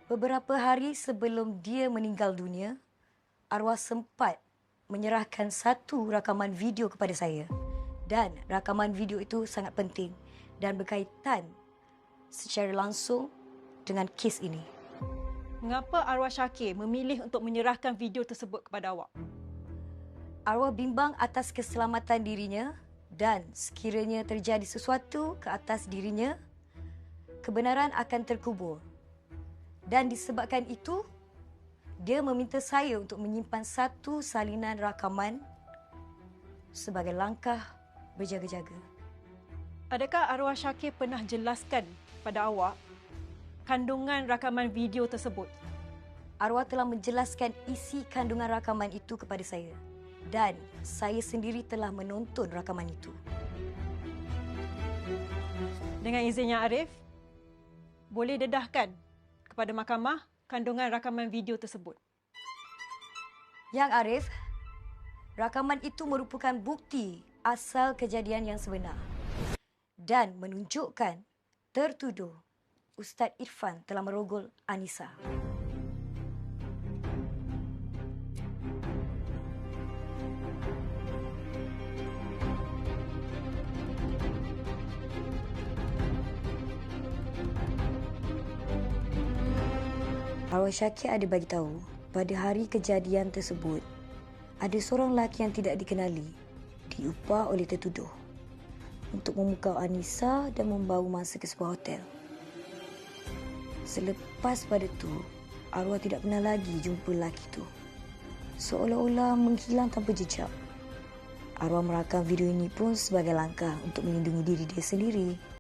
Beberapa hari sebelum dia meninggal dunia, arwah sempat menyerahkan satu rakaman video kepada saya. Dan rakaman video itu sangat penting dan berkaitan secara langsung dengan kes ini. Mengapa arwah Syakir memilih untuk menyerahkan video tersebut kepada awak? Arwah bimbang atas keselamatan dirinya dan sekiranya terjadi sesuatu ke atas dirinya, kebenaran akan terkubur. Dan disebabkan itu, dia meminta saya untuk menyimpan satu salinan rakaman sebagai langkah berjaga-jaga. Adakah arwah Syakir pernah jelaskan pada awak kandungan rakaman video tersebut? Arwah telah menjelaskan isi kandungan rakaman itu kepada saya dan saya sendiri telah menonton rakaman itu. Dengan izinnya Arif, boleh dedahkan kepada mahkamah kandungan rakaman video tersebut. Yang Arif, rakaman itu merupakan bukti asal kejadian yang sebenar dan menunjukkan tertuduh Ustaz Irfan telah merogol Anissa. Arwah Syakir ada bagi tahu pada hari kejadian tersebut ada seorang lelaki yang tidak dikenali diupah oleh tertuduh untuk memukau Anissa dan membawa masa ke sebuah hotel. Selepas pada itu, arwah tidak pernah lagi jumpa lelaki itu. Seolah-olah menghilang tanpa jejak. Arwah merakam video ini pun sebagai langkah untuk melindungi diri dia sendiri.